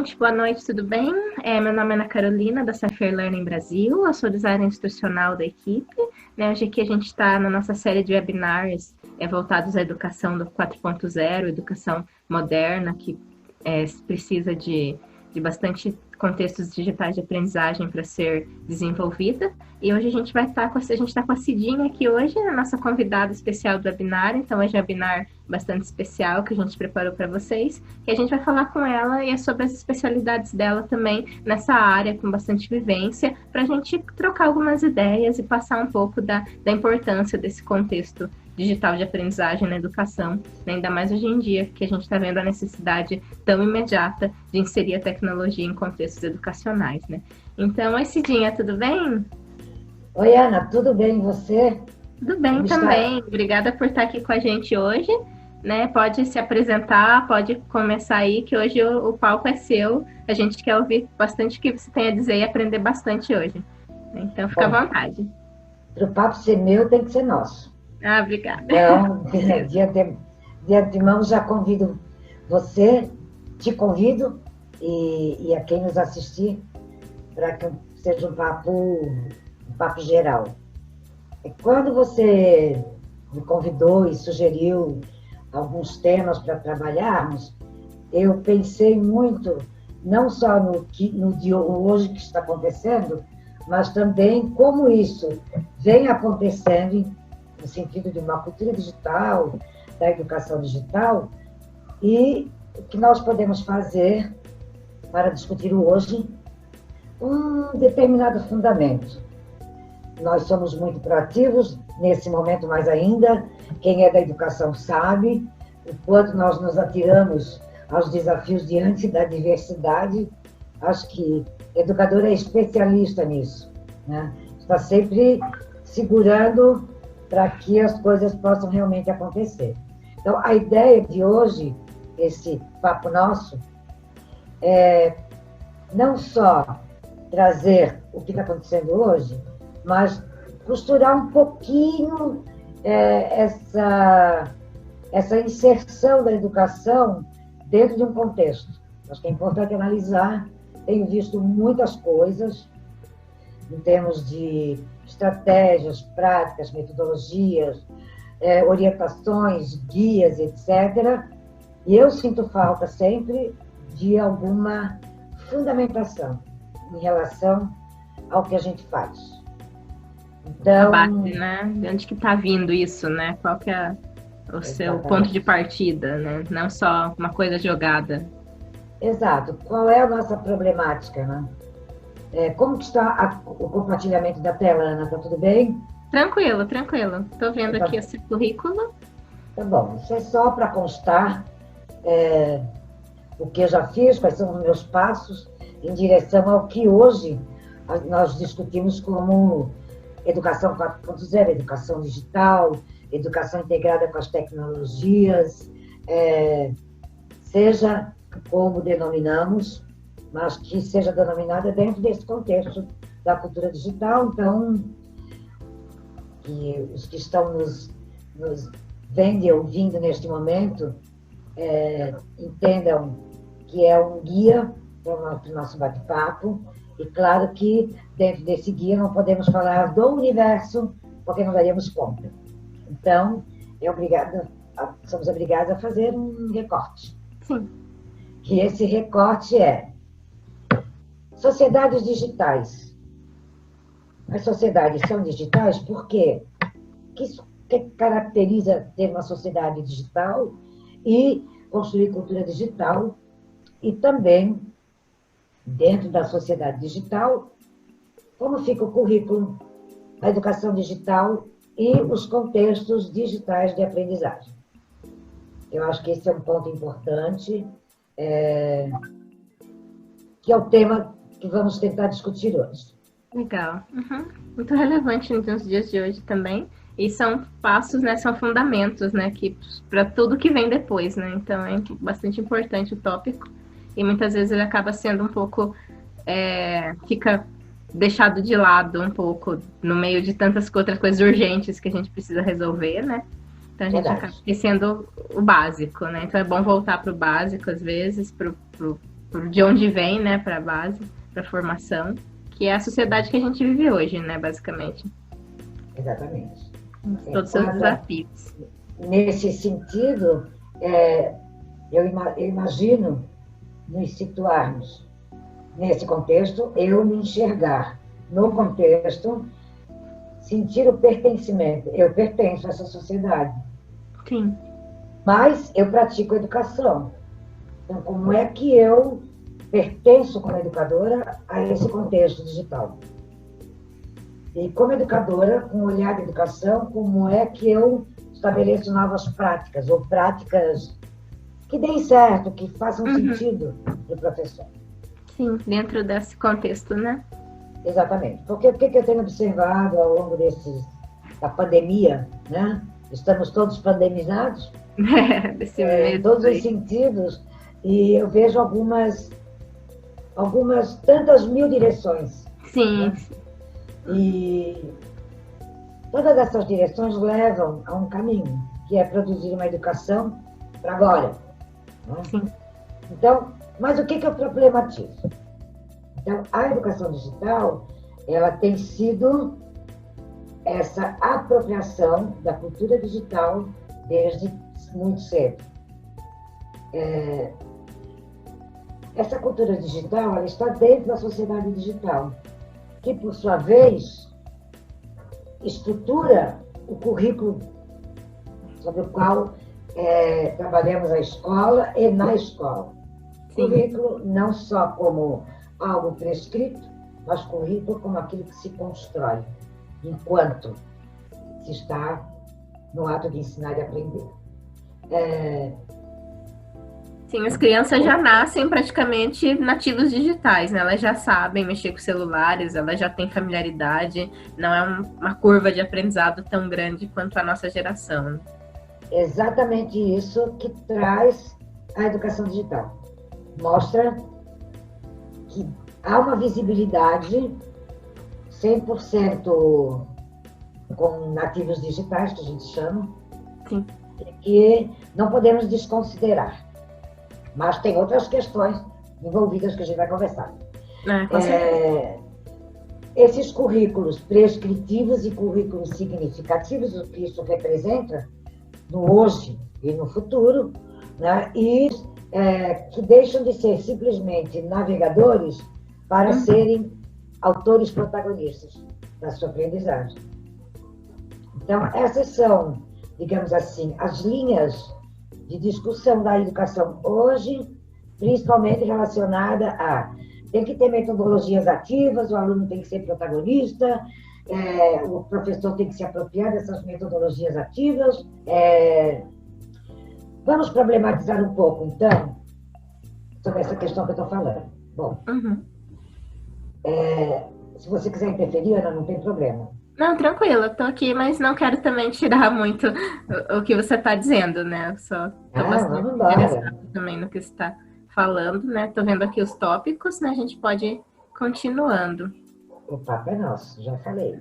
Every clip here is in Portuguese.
gente, boa noite, tudo bem? Meu nome é Ana Carolina, da Sapphire Learning Brasil, eu sou designer institucional da equipe. Hoje aqui a gente está na nossa série de webinars voltados à educação do 4.0, educação moderna, que precisa de bastante contextos digitais de aprendizagem para ser desenvolvida. E hoje a gente vai estar com a Cidinha aqui hoje, a nossa convidada especial do webinar. Então hoje é um webinar bastante especial que a gente preparou para vocês, e a gente vai falar com ela e é sobre as especialidades dela também nessa área, com bastante vivência, para a gente trocar algumas ideias e passar um pouco da importância desse contexto digital de aprendizagem na educação, ainda mais hoje em dia, que a gente está vendo a necessidade tão imediata de inserir a tecnologia em contextos educacionais, né? Então, oi Cidinha, tudo bem? Oi, Ana, tudo bem e você? Tudo bem Como também. está? Obrigada por estar aqui com a gente hoje, né? Pode se apresentar, pode começar aí, que hoje o palco é seu. A gente quer ouvir bastante o que você tem a dizer e aprender bastante hoje. Então, fica à Bom, vontade. para o papo ser meu, tem que ser nosso. Ah, obrigada. Então, de antemão, já convido você, te convido e a quem nos assistir para que seja um papo geral. Quando você me convidou e sugeriu alguns temas para trabalharmos, eu pensei muito, não só no dia hoje que está acontecendo, mas também como isso vem acontecendo no sentido de uma cultura digital, da educação digital, e o que nós podemos fazer para discutir hoje um determinado fundamento. Nós somos muito proativos, nesse momento mais ainda, quem é da educação sabe o quanto nós nos atiramos aos desafios diante da diversidade. Acho que o educador é especialista nisso, né? Está sempre segurando para que as coisas possam realmente acontecer. Então, a ideia de hoje, esse papo nosso, é não só trazer o que está acontecendo hoje, mas costurar um pouquinho essa inserção da educação dentro de um contexto. Acho que é importante analisar. Tenho visto muitas coisas em termos de estratégias, práticas, metodologias, orientações, guias, etc. E eu sinto falta sempre de alguma fundamentação em relação ao que a gente faz. Então, A base, né? De onde que está vindo isso, né? Qual que é o seu exatamente. ponto de partida, né? Não só uma coisa jogada. Exato. Qual é a nossa problemática, né? Como que está o compartilhamento da tela, Ana? Está tudo bem? Tranquilo, tranquilo. Estou vendo aqui o seu currículo. Tá bom. Isso é só para constar o que eu já fiz, quais são os meus passos em direção ao que hoje nós discutimos como educação 4.0, educação digital, educação integrada com as tecnologias, seja como denominamos, mas que seja denominada dentro desse contexto da cultura digital. Então, que os que estão nos vendo e ouvindo neste momento entendam que é um guia para o nosso bate-papo, e claro que dentro desse guia não podemos falar do universo, porque não daríamos conta. Então, somos obrigados a fazer um recorte. Sim. Que esse recorte é sociedades digitais. As sociedades são digitais porque o que caracteriza ter uma sociedade digital e construir cultura digital, e também, dentro da sociedade digital, como fica o currículo, a educação digital e os contextos digitais de aprendizagem. Eu acho que esse é um ponto importante, que é o tema que vamos tentar discutir hoje. Legal. Uhum. Muito relevante nos dias de hoje também. E são passos, né? São fundamentos, né? Que para tudo que vem depois, né? Então é bastante importante o tópico. E muitas vezes ele acaba sendo um pouco... fica deixado de lado um pouco no meio de tantas outras coisas urgentes que a gente precisa resolver, né? Então a gente acaba esquecendo o básico, né? Então é bom voltar para o básico, às vezes, para de onde vem, né, para a base, para a formação, que é a sociedade que a gente vive hoje, né, basicamente. Exatamente. Todos os seus desafios. Nesse sentido, eu imagino nos situarmos nesse contexto, eu me enxergar no contexto, sentir o pertencimento. Eu pertenço a essa sociedade. Sim. Mas eu pratico educação. Então, como é que eu pertenço como educadora a esse contexto digital? E como educadora, com o olhar de educação, como é que eu estabeleço novas práticas, ou práticas que deem certo, que façam sentido para o professor? Sim, dentro desse contexto, né? Exatamente. Porque o que eu tenho observado ao longo da pandemia, né? Estamos todos pandemizados, em todos os sentidos, e eu vejo algumas tantas mil direções. Sim. Né? E todas essas direções levam a um caminho, que é produzir uma educação para agora. Né? Sim. Então, mas o que eu problematizo? Então, a educação digital, ela tem sido essa apropriação da cultura digital desde muito cedo. Essa cultura digital, ela está dentro da sociedade digital, que, por sua vez, estrutura o currículo sobre o qual trabalhamos a escola e na escola. Sim. Currículo não só como algo prescrito, mas currículo como aquilo que se constrói enquanto se está no ato de ensinar e aprender. Sim, as crianças já nascem praticamente nativos digitais, né? Elas já sabem mexer com celulares, elas já têm familiaridade, não é uma curva de aprendizado tão grande quanto a nossa geração. Exatamente isso que traz a educação digital. Mostra que há uma visibilidade 100% com nativos digitais, que a gente chama, sim, que não podemos desconsiderar. Mas tem outras questões envolvidas que a gente vai conversar. Com certeza. Esses currículos prescritivos e currículos significativos, o que isso representa no hoje e no futuro, né? E que deixam de ser simplesmente navegadores para serem autores protagonistas da sua aprendizagem. Então, essas são, digamos assim, as linhas de discussão da educação hoje, principalmente relacionada a tem que ter metodologias ativas, o aluno tem que ser protagonista, o professor tem que se apropriar dessas metodologias ativas. Vamos problematizar um pouco, então, sobre essa questão que eu estou falando. Bom, se você quiser interferir, Ana, não tem problema. Não, tranquilo, eu tô aqui, mas não quero também tirar muito o que você está dizendo, né? Eu só tô bastante interessada também no que você está falando, né? Tô vendo aqui os tópicos, né? A gente pode ir continuando. O papo é nosso, já falei.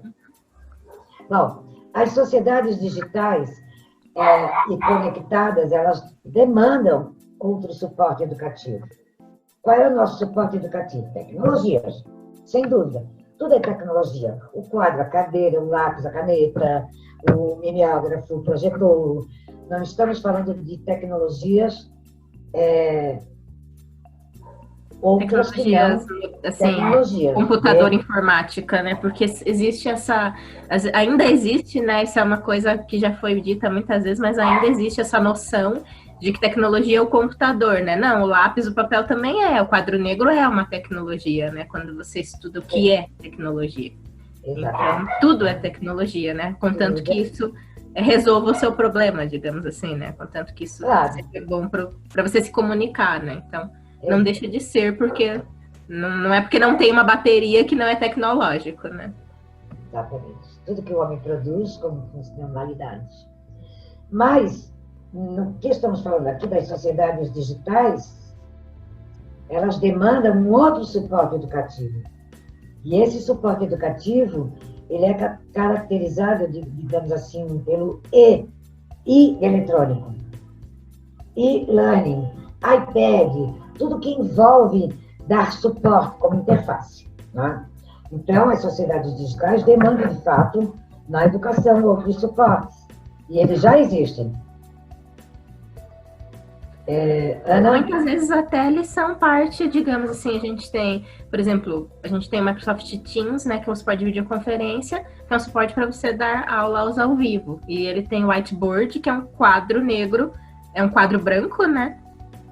Bom, as sociedades digitais e conectadas, elas demandam outro suporte educativo. Qual é o nosso suporte educativo? Tecnologias, sem dúvida. Tudo é tecnologia. O quadro, a cadeira, o lápis, a caneta, o mimeógrafo, o projetor. Não estamos falando de tecnologias outras que não tecnologias. Computador, informática, né? Porque existe ainda existe, né? Isso é uma coisa que já foi dita muitas vezes, mas ainda existe essa noção de que tecnologia é o computador, né? Não, o lápis, o papel também o quadro negro é uma tecnologia, né? Quando você estuda o que é tecnologia. Exatamente. Então, tudo é tecnologia, né? Contanto que isso resolva o seu problema, digamos assim, né? Contanto que isso seja bom para você se comunicar, né? Então, não deixa de ser, porque não é porque não tem uma bateria que não é tecnológico, né? Exatamente. Tudo que o homem produz como funcionalidades. Mas, no que estamos falando aqui das sociedades digitais, elas demandam um outro suporte educativo. E esse suporte educativo, ele é caracterizado, digamos assim, pelo E eletrônico. E-learning, iPad, tudo que envolve dar suporte como interface. Né? Então, as sociedades digitais demandam, de fato, na educação, outros suportes. E eles já existem. Ana? Muitas vezes até eles são parte, digamos assim, a gente tem, por exemplo, a gente tem o Microsoft Teams, né, que é um suporte de videoconferência, que é um suporte para você dar aulas ao vivo. E ele tem o Whiteboard, que é um quadro negro, é um quadro branco, né?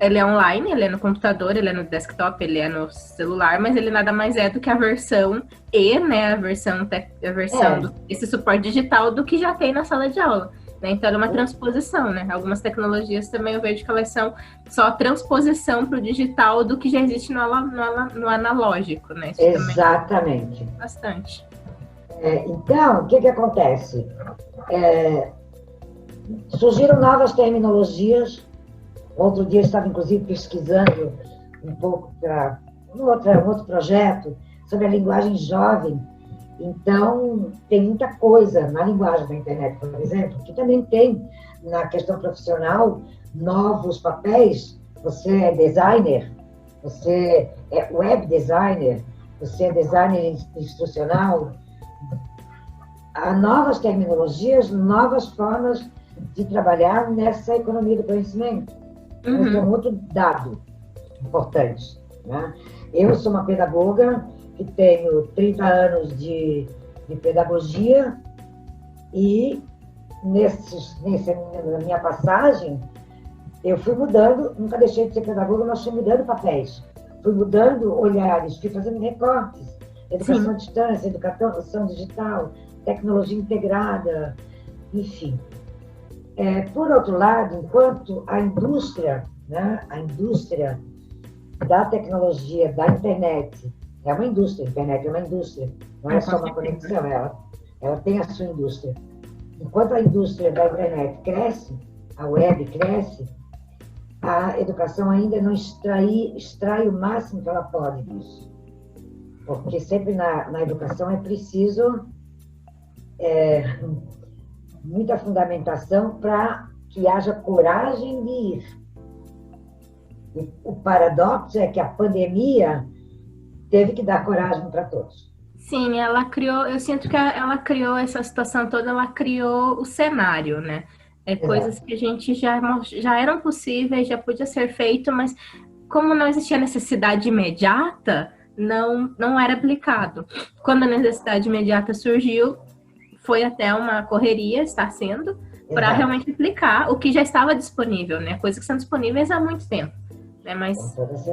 Ele é online, ele é no computador, ele é no desktop, ele é no celular, mas ele nada mais é do que a versão E, né, a versão esse suporte digital do que já tem na sala de aula. Né? Então, é uma transposição, né? Algumas tecnologias também eu vejo que elas são só transposição para o digital do que já existe no analógico, né? Isso exatamente. Bastante. Então, o que acontece? Surgiram novas terminologias. Outro dia eu estava, inclusive, pesquisando um pouco para um outro projeto sobre a linguagem jovem. Então, tem muita coisa na linguagem da internet, por exemplo, que também tem, na questão profissional, novos papéis. Você é designer, você é web designer, você é designer instrucional. Há novas terminologias, novas formas de trabalhar nessa economia do conhecimento. Esse é um outro dado importante. Né? Eu sou uma pedagoga que tenho 30 anos de pedagogia e na minha passagem eu fui mudando, nunca deixei de ser pedagoga, mas fui mudando papéis, fui mudando olhares, fui fazendo recortes, educação à distância, educação digital, tecnologia integrada, enfim. Por outro lado, enquanto a indústria, né, a indústria da tecnologia, da internet, é uma indústria, a internet é uma indústria, não é só uma conexão, ela tem a sua indústria. Enquanto a indústria da internet cresce, a web cresce, a educação ainda não extrai o máximo que ela pode disso. Porque sempre na educação é preciso muita fundamentação para que haja coragem de ir. E o paradoxo é que a pandemia teve que dar coragem para todos. Sim, ela criou, eu sinto que ela criou essa situação toda, ela criou o cenário, né? Coisas que a gente já eram possíveis, já podia ser feito, mas como não existia necessidade imediata, não era aplicado. Quando a necessidade imediata surgiu, foi até uma correria, está sendo, para realmente aplicar o que já estava disponível, né? Coisas que são disponíveis há muito tempo. Né? Mas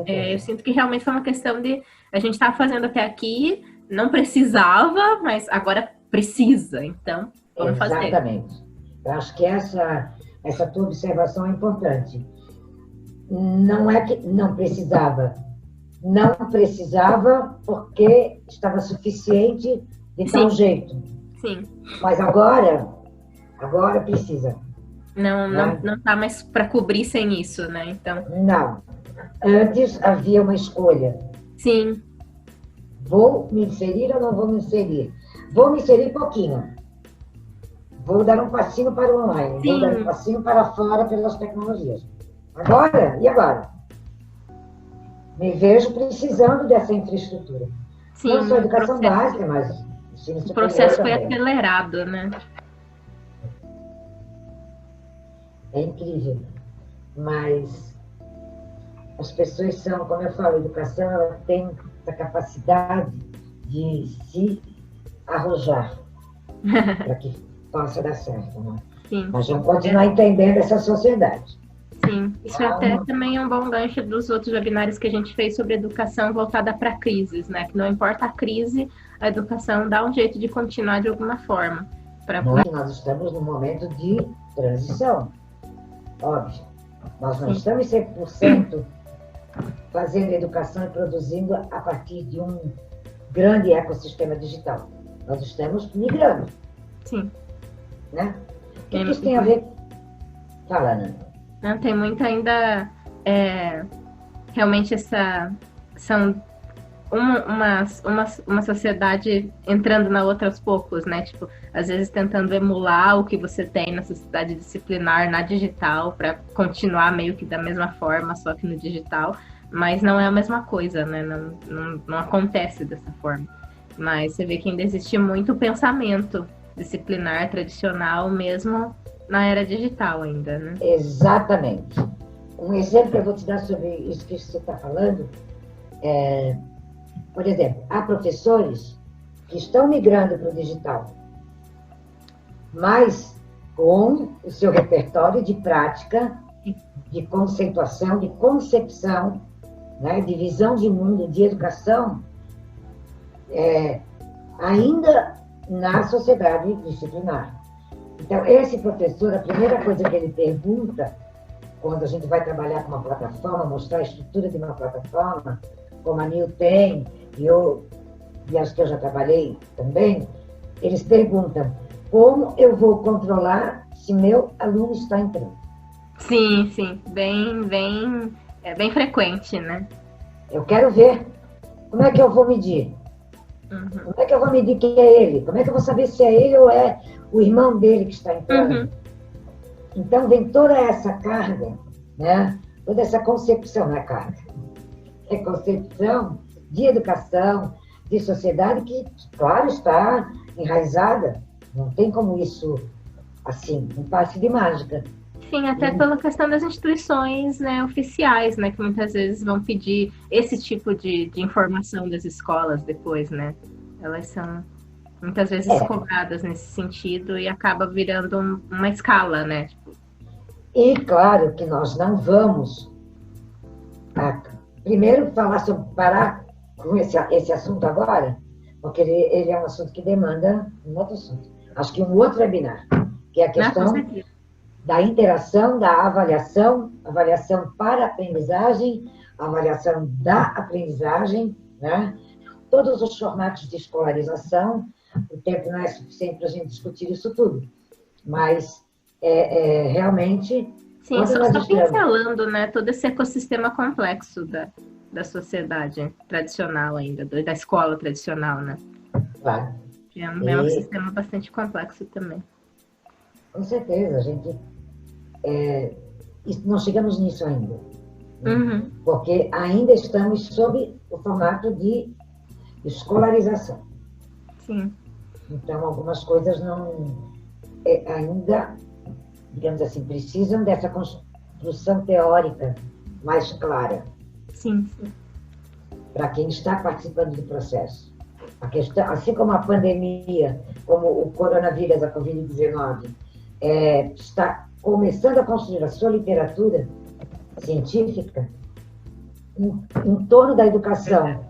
eu sinto que realmente foi uma questão de a gente estava fazendo até aqui, não precisava, mas agora precisa, então vamos fazer. Exatamente. Eu acho que essa tua observação é importante. Não é que não precisava porque estava suficiente de tal jeito. Sim. Mas agora precisa. Não tá mais para cobrir sem isso, né? Então. Não. Antes havia uma escolha. Sim. Vou me inserir ou não vou me inserir? Vou me inserir pouquinho. Vou dar um passinho para o online. Sim. Vou dar um passinho para fora pelas tecnologias. E agora? Me vejo precisando dessa infraestrutura. Sim, não só educação básica, mas o processo foi acelerado, né? É incrível. Mas as pessoas são, como eu falo, a educação ela tem essa capacidade de se arrojar para que possa dar certo. Né? Sim. Nós vamos continuar entendendo essa sociedade. Sim, isso até também é um bom gancho dos outros webinários que a gente fez sobre educação voltada para crises, né? Que não importa a crise, a educação dá um jeito de continuar de alguma forma. Nós estamos num momento de transição, óbvio. Nós não estamos 100% fazendo educação e produzindo a partir de um grande ecossistema digital. Nós estamos migrando. Sim. Né? O que isso tem a ver? Fala, Ana. Não, tem muito ainda, realmente são uma sociedade entrando na outra aos poucos, né? Tipo, às vezes tentando emular o que você tem na sociedade disciplinar, na digital, para continuar meio que da mesma forma, só que no digital. mas não é a mesma coisa, né? Não acontece dessa forma. Mas você vê que ainda existe muito pensamento disciplinar tradicional, mesmo na era digital ainda, né? Exatamente. Um exemplo que eu vou te dar sobre isso que você está falando é, por exemplo, há professores que estão migrando para o digital, mas com o seu repertório de prática, de conceituação, de concepção, né, de visão de mundo, de educação, ainda na sociedade disciplinar. Então, esse professor, a primeira coisa que ele pergunta, quando a gente vai trabalhar com uma plataforma, mostrar a estrutura de uma plataforma, como a NIL tem, e as que eu já trabalhei também, eles perguntam: como eu vou controlar se meu aluno está entrando? Sim, sim, é bem frequente, né? Eu quero ver. Como é que eu vou medir? Como é que eu vou medir quem é ele? Como é que eu vou saber se é ele ou é o irmão dele que está entrando? Então, vem toda essa carga, né? Toda essa concepção, não é carga, é concepção de educação, de sociedade que, claro, está enraizada. Não tem como isso, assim, um passe de mágica. Sim, até pela questão das instituições, né, oficiais, né, que muitas vezes vão pedir esse tipo de informação das escolas depois, né? Elas são muitas vezes cobradas nesse sentido e acaba virando uma escala, né? E claro que nós não vamos primeiro parar com esse assunto agora, porque ele é um assunto que demanda um outro assunto. Acho que um outro webinar, que é a questão da interação, da avaliação para a aprendizagem, avaliação da aprendizagem, né? Todos os formatos de escolarização. O tempo não é suficiente para a gente discutir isso tudo, mas realmente... Sim, só pincelando, né, todo esse ecossistema complexo da sociedade tradicional ainda, da escola tradicional, né? Claro. É um sistema bastante complexo também. Com certeza, a gente... não chegamos nisso ainda. Né? Porque ainda estamos sob o formato de escolarização. Sim. Então, algumas coisas ainda, digamos assim, precisam dessa construção teórica mais clara. Sim. Para quem está participando do processo. A questão, assim como a pandemia, como o coronavírus, a Covid-19, está começando a construir a sua literatura científica em torno da educação,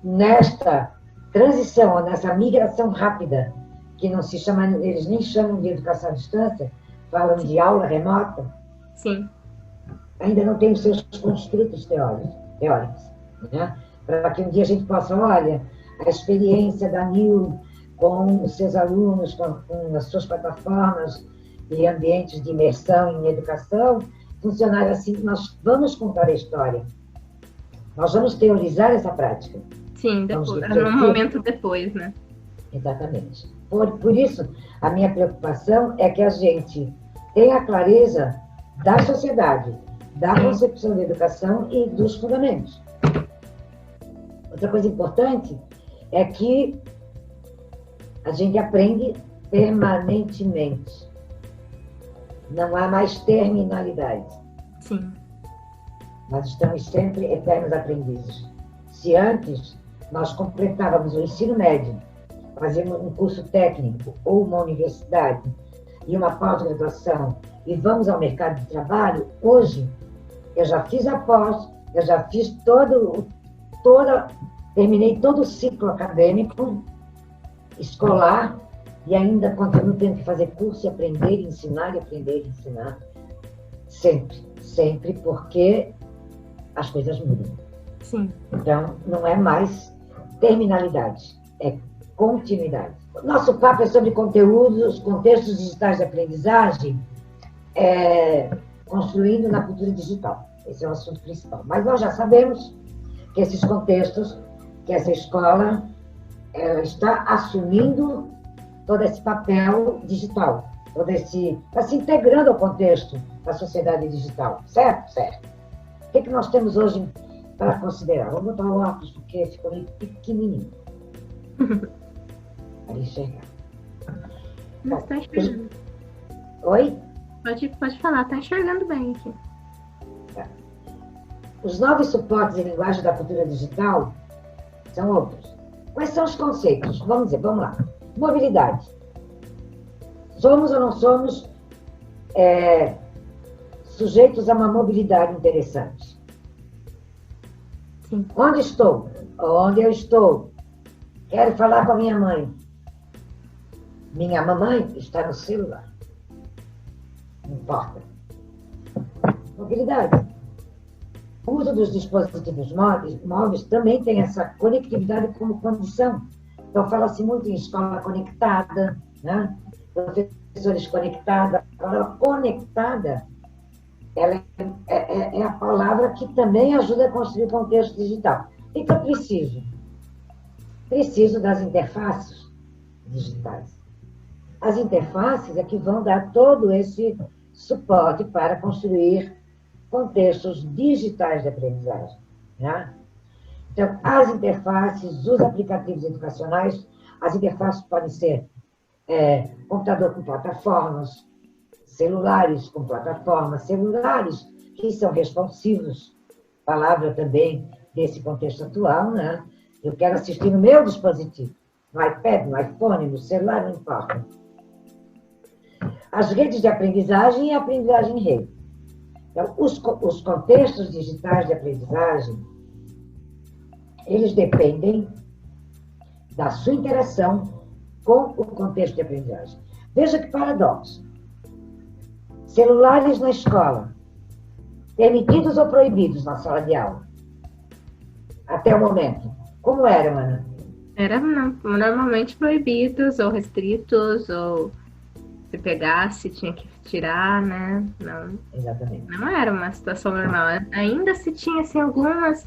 nesta transição, nessa migração rápida, que não se chama, eles nem chamam de educação à distância, falam de aula remota. Sim. Ainda não tem os seus construtos teóricos, né? Para que um dia a gente possa, olha, a experiência da NIL com os seus alunos, com as suas plataformas e ambientes de imersão em educação, funcionar assim. Nós vamos contar a história. Nós vamos teorizar essa prática. Sim, no momento depois, né? Exatamente. Por isso, a minha preocupação é que a gente tenha clareza da sociedade, da concepção da educação e dos fundamentos. Outra coisa importante é que a gente aprende permanentemente. Não há mais terminalidade. Sim. Nós estamos sempre eternos aprendizes. Se antes nós completávamos o ensino médio, fazíamos um curso técnico ou uma universidade e uma pós-graduação e vamos ao mercado de trabalho, hoje eu já fiz a pós, eu já fiz terminei todo o ciclo acadêmico, escolar, e ainda continuo tendo que fazer curso e aprender, ensinar e aprender e ensinar. Sempre, porque as coisas mudam. Sim. Então, não é mais terminalidade, é continuidade. Nosso papo é sobre conteúdos, contextos digitais de aprendizagem, construindo na cultura digital. Esse é o assunto principal. Mas nós já sabemos que esses contextos, que essa escola está assumindo todo esse papel digital, está se integrando ao contexto da sociedade digital, certo? Certo. O que nós temos hoje para considerar. Vou botar o óculos porque ficou meio pequenininho. Para enxergar. Não está enxergando. Oi? Pode falar, está enxergando bem aqui. Os novos suportes em linguagem da cultura digital são outros. Quais são os conceitos? Vamos lá. Mobilidade. Somos ou não somos sujeitos a uma mobilidade interessante? Sim. Onde estou? Onde eu estou? Quero falar com a minha mãe. Minha mamãe está no celular. Não importa. Mobilidade. O uso dos dispositivos móveis também tem essa conectividade como condição. Então, fala-se muito em escola conectada, né? Professores conectados. A palavra conectada, ela é a palavra que também ajuda a construir o contexto digital. O que eu preciso? Preciso das interfaces digitais. As interfaces é que vão dar todo esse suporte para construir contextos digitais de aprendizagem. Né? Então, as interfaces, os aplicativos educacionais, as interfaces podem ser computador com plataformas, celulares com plataformas, celulares que são responsivos, palavra também desse contexto atual, né? Eu quero assistir no meu dispositivo, no iPad, no iPhone, no celular, não importa. As redes de aprendizagem e a aprendizagem em rede. Então, os contextos digitais de aprendizagem, eles dependem da sua interação com o contexto de aprendizagem. Veja que paradoxo. Celulares na escola, permitidos ou proibidos na sala de aula? Até o momento. Como eram, Ana? Eram normalmente proibidos ou restritos, ou se pegasse tinha que tirar, né? Não, exatamente. Não era uma situação normal. Ainda se tinha assim, algumas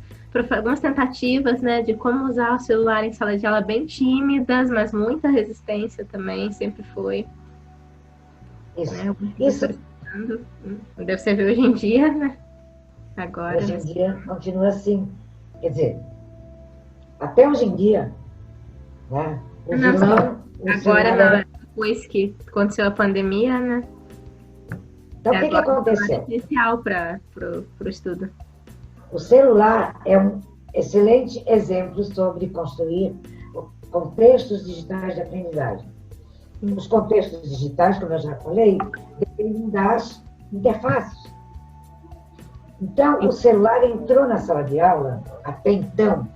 tentativas, né, de como usar o celular em sala de aula bem tímidas, mas muita resistência também sempre foi. Isso. Né? Isso. Deve ser ver hoje em dia, né? Agora. Hoje em dia continua assim. Quer dizer, até hoje em dia, né? O vilão. Agora, depois que aconteceu a pandemia, né? Então, o que aconteceu? É essencial para o estudo. O celular é um excelente exemplo sobre construir contextos digitais de aprendizagem. Os contextos digitais, como eu já falei, dependem das interfaces. Então, o celular entrou na sala de aula, até então,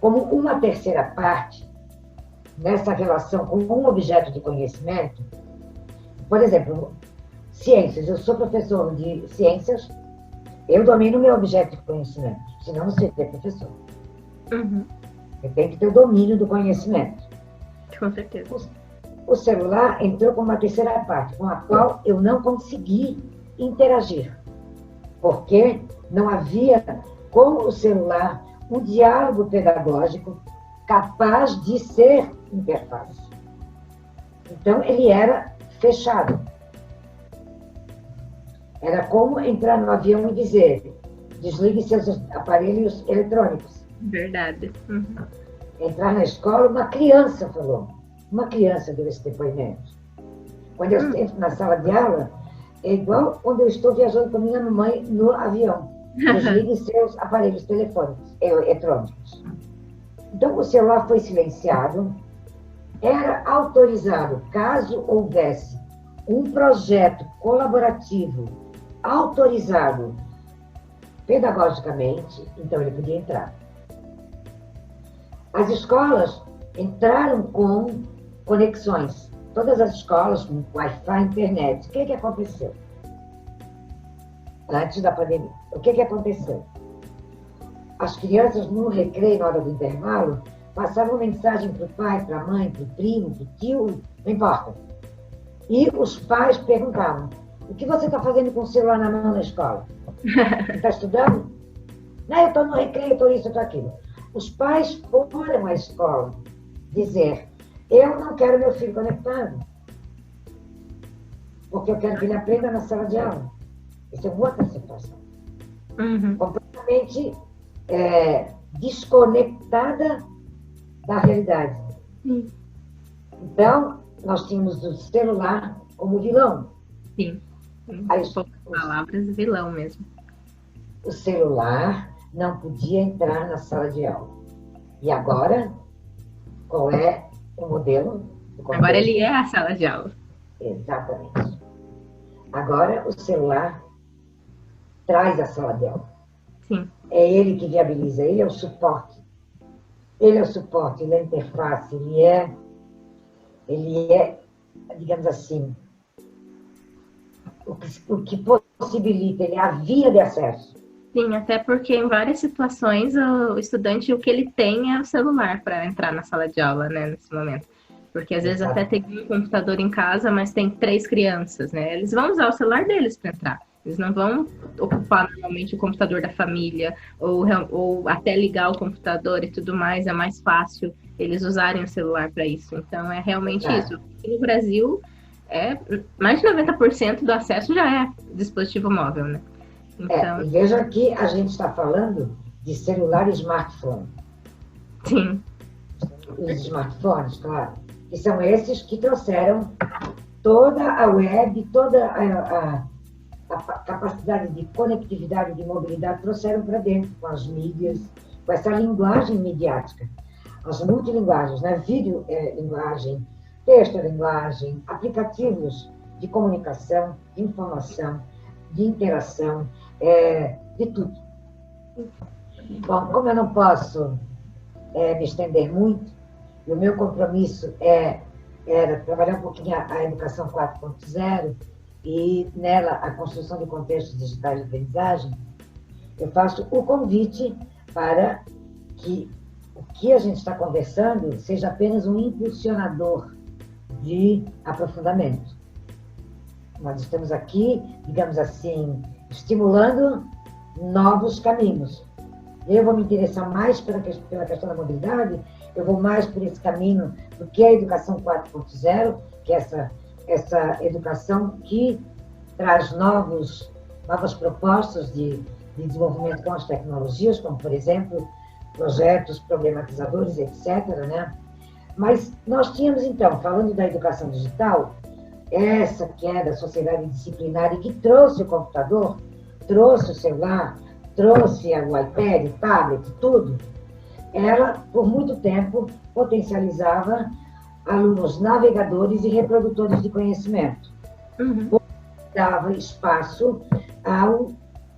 como uma terceira parte nessa relação com um objeto de conhecimento. Por exemplo, ciências. Eu sou professor de ciências, eu domino o meu objeto de conhecimento, senão não sei ser professor. Uhum. Eu tenho que ter o domínio do conhecimento. Com certeza. O celular entrou como uma terceira parte, com a qual eu não consegui interagir, porque não havia com o celular um diálogo pedagógico capaz de ser interface. Então, ele era fechado. Era como entrar no avião e dizer: desligue seus aparelhos eletrônicos. Verdade. Uhum. Entrar na escola, uma criança falou. Uma criança deu esse depoimento. Quando eu entro na sala de aula, é igual quando eu estou viajando com a minha mamãe no avião. Desligue seus aparelhos eletrônicos. Então, o celular foi silenciado. Era autorizado, caso houvesse um projeto colaborativo autorizado pedagogicamente, então ele podia entrar. As escolas entraram com conexões. Todas as escolas com Wi-Fi, internet. O que aconteceu? Antes da pandemia. O que aconteceu? As crianças, no recreio, na hora do intervalo, passavam mensagem para o pai, para a mãe, para o primo, para o tio, não importa. E os pais perguntavam: o que você está fazendo com o celular na mão na escola? Está estudando? Não, eu estou no recreio, estou isso, estou aquilo. Os pais foram à escola dizer: eu não quero meu filho conectado, porque eu quero que ele aprenda na sala de aula. Isso é uma outra situação. Uhum. Completamente desconectada da realidade. Sim. Então, nós tínhamos o celular como vilão. Sim. Aí, Poucas palavras, vilão mesmo. o celular não podia entrar na sala de aula. E agora, qual é o modelo? Agora ele é a sala de aula. Exatamente. Agora, o celular traz a sala de aula. Sim. É ele que viabiliza, ele é o suporte. Ele é o suporte, ele é a interface, ele é, digamos assim, o que possibilita, ele é a via de acesso. Sim, até porque em várias situações o estudante, o que ele tem é o celular para entrar na sala de aula, né, nesse momento. Porque às vezes até tem um computador em casa, mas tem 3 crianças, né? Eles vão usar o celular deles para entrar. Eles não vão ocupar normalmente o computador da família ou até ligar o computador e tudo mais. É mais fácil eles usarem o celular para isso. Então é realmente isso. Aqui no Brasil, mais de 90% do acesso já é dispositivo móvel, né? Então, e veja que a gente está falando de celular e smartphone. sim. Os smartphones, claro, que são esses que trouxeram toda a web, toda a capacidade de conectividade, de mobilidade, trouxeram para dentro com as mídias, com essa linguagem midiática. As multilinguagens, né? Vídeo linguagem, texto linguagem, aplicativos de comunicação, de informação, de interação, de tudo. Bom, como eu não posso me estender muito, e o meu compromisso era trabalhar um pouquinho a educação 4.0 e nela a construção de contextos digitais de aprendizagem, eu faço o convite para que o que a gente está conversando seja apenas um impulsionador de aprofundamento. Nós estamos aqui, digamos assim, estimulando novos caminhos. Eu vou me interessar mais pela questão da mobilidade, eu vou mais por esse caminho do que a educação 4.0, que é essa educação que traz novas propostas de desenvolvimento com as tecnologias, como, por exemplo, projetos problematizadores, etc., né? Mas nós tínhamos, então, falando da educação digital, essa que é da sociedade disciplinar e que trouxe o computador, trouxe o celular, trouxe o iPad, o tablet, tudo, ela, por muito tempo, potencializava alunos navegadores e reprodutores de conhecimento. Uhum. Dava espaço ao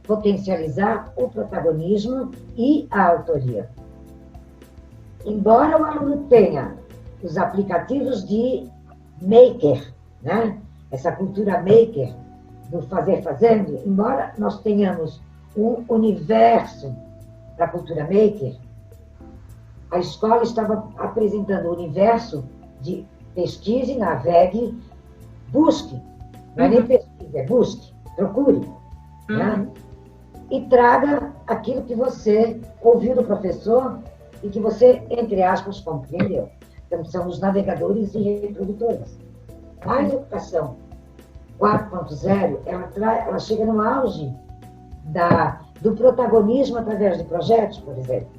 potencializar o protagonismo e a autoria. Embora o aluno tenha os aplicativos de maker, né? Essa cultura maker do fazer fazendo, embora nós tenhamos um universo da cultura maker, a escola estava apresentando o universo de pesquise, navegue, busque. Não é nem pesquise, é busque, procure. Né? E traga aquilo que você ouviu do professor e que você, entre aspas, compreendeu. Então, são os navegadores e reprodutores. A educação 4.0, ela chega no auge do protagonismo através de projetos, por exemplo.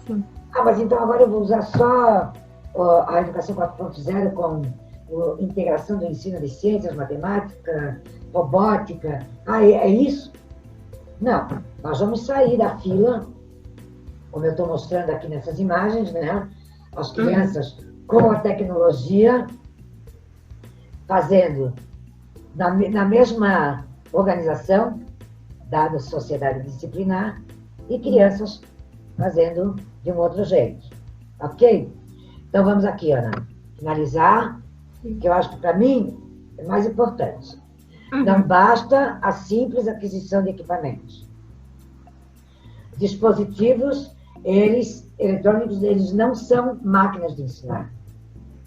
Sim. Mas então agora eu vou usar só a educação 4.0 com integração do ensino de ciências, matemática, robótica. É isso? Não, nós vamos sair da fila, como eu estou mostrando aqui nessas imagens, né? As crianças com a tecnologia, fazendo na mesma organização, da sociedade disciplinar, e crianças fazendo de um outro jeito. Ok? Então vamos aqui, Ana, finalizar, que eu acho que para mim é mais importante. Não basta a simples aquisição de equipamentos. Dispositivos, eletrônicos, eles não são máquinas de ensinar.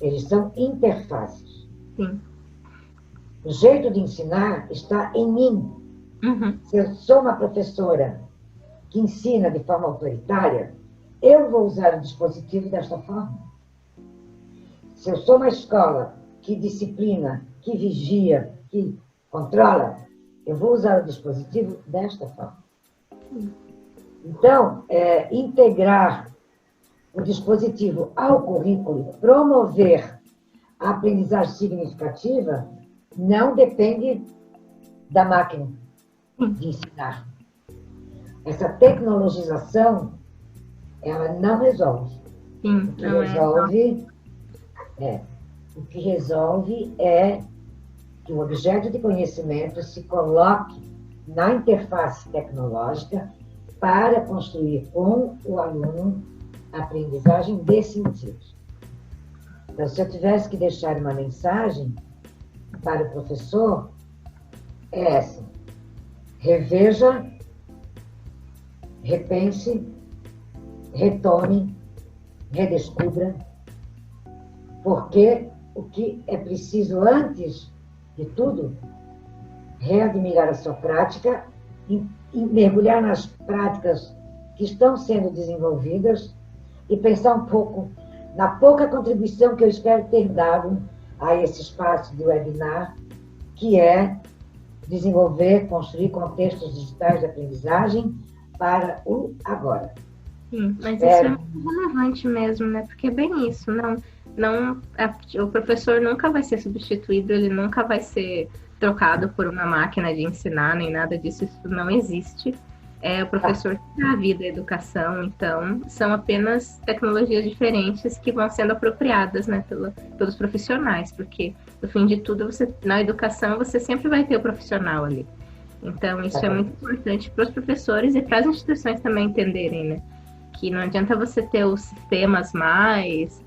Eles são interfaces. Sim. O jeito de ensinar está em mim. Se eu sou uma professora que ensina de forma autoritária, eu vou usar o dispositivo desta forma. Se eu sou uma escola que disciplina, que vigia, que controla, eu vou usar o dispositivo desta forma. Então, integrar o dispositivo ao currículo, promover a aprendizagem significativa, não depende da máquina de ensinar. Essa tecnologização, ela não resolve. Sim, O que resolve é que o objeto de conhecimento se coloque na interface tecnológica para construir com o aluno a aprendizagem de sentido. Então, se eu tivesse que deixar uma mensagem para o professor, é essa: reveja, repense, retome, redescubra, porque o que é preciso antes de tudo, readmirar a sua prática e mergulhar nas práticas que estão sendo desenvolvidas e pensar um pouco na pouca contribuição que eu espero ter dado a esse espaço de webinar, que é desenvolver, construir contextos digitais de aprendizagem para o agora. Sim, mas isso é muito relevante mesmo, né? Porque é bem isso, o professor nunca vai ser substituído, ele nunca vai ser trocado por uma máquina de ensinar, nem nada disso, isso não existe. O professor que dá a vida à educação, então, são apenas tecnologias diferentes que vão sendo apropriadas, né, pelos profissionais, porque, no fim de tudo, na educação, você sempre vai ter o profissional ali. Então, isso é muito importante para os professores e para as instituições também entenderem, né? Que não adianta você ter os sistemas mais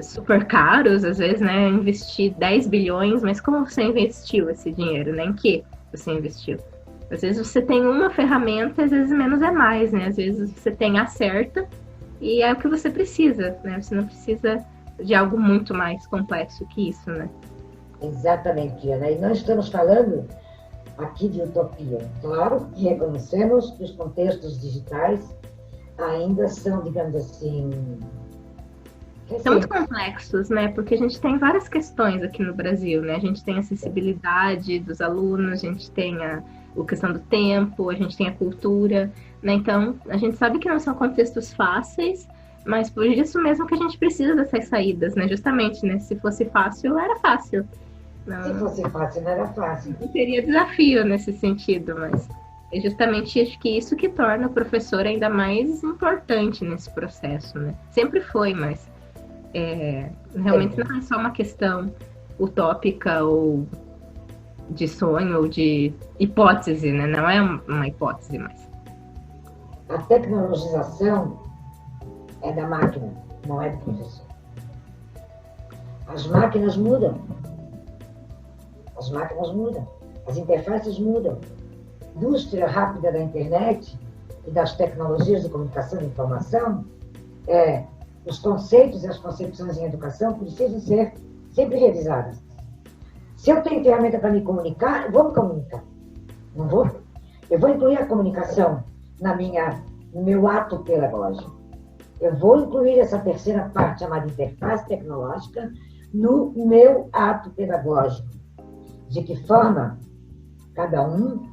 super caros, às vezes, né? Investir 10 bilhões, mas como você investiu esse dinheiro, né? Em que você investiu? Às vezes você tem uma ferramenta, às vezes menos é mais, né? Às vezes você tem a certa e é o que você precisa, né? Você não precisa de algo muito mais complexo que isso, né? Exatamente, Ana. E nós estamos falando aqui de utopia. Claro que reconhecemos que os contextos digitais ainda são, digamos assim... São muito complexos, né? Porque a gente tem várias questões aqui no Brasil, né? A gente tem a acessibilidade dos alunos, a gente tem a questão do tempo, a gente tem a cultura, né? Então, a gente sabe que não são contextos fáceis, mas por isso mesmo que a gente precisa dessas saídas, né? Justamente, né? Se fosse fácil, era fácil. Não, se fosse fácil, não era fácil. Não teria desafio nesse sentido, mas é justamente acho que isso que torna o professor ainda mais importante nesse processo, né? Sempre foi, mas realmente não é só uma questão utópica ou de sonho ou de hipótese, né? Não é uma hipótese mais. A tecnologização é da máquina, não é do professor. As máquinas mudam. As máquinas mudam. As interfaces mudam. A indústria rápida da internet e das tecnologias de comunicação e informação, os conceitos e as concepções em educação precisam ser sempre revisadas. Se eu tenho ferramenta para me comunicar, eu vou me comunicar. Não vou? Eu vou incluir a comunicação no meu ato pedagógico. Eu vou incluir essa terceira parte, chamada interface tecnológica, no meu ato pedagógico. De que forma? Cada um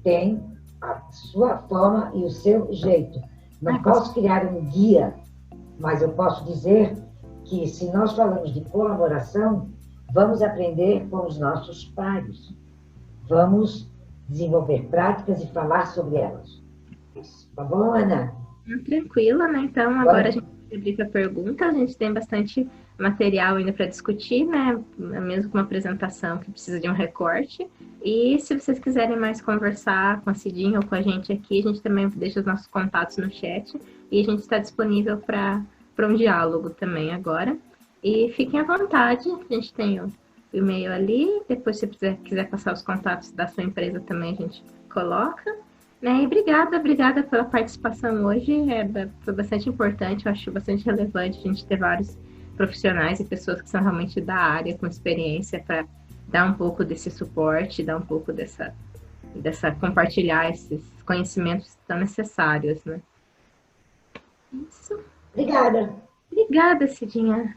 tem a sua forma e o seu jeito. Não posso criar um guia, mas eu posso dizer que se nós falamos de colaboração, vamos aprender com os nossos pares. Vamos desenvolver práticas e falar sobre elas. Tá bom, Ana? Tranquila, né? Então, agora a gente vai abrir para perguntas. A gente tem bastante material ainda para discutir, né? Mesmo com uma apresentação que precisa de um recorte. E se vocês quiserem mais conversar com a Cidinha ou com a gente aqui, a gente também deixa os nossos contatos no chat. E a gente está disponível para um diálogo também agora. E fiquem à vontade, a gente tem o e-mail ali. Depois, se você quiser passar os contatos da sua empresa também, a gente coloca. Né? E obrigada pela participação hoje. Foi bastante importante, eu acho bastante relevante a gente ter vários profissionais e pessoas que são realmente da área, com experiência, para dar um pouco desse suporte, dar um pouco dessa compartilhar esses conhecimentos tão necessários, né? Isso. Obrigada. Obrigada, Cidinha.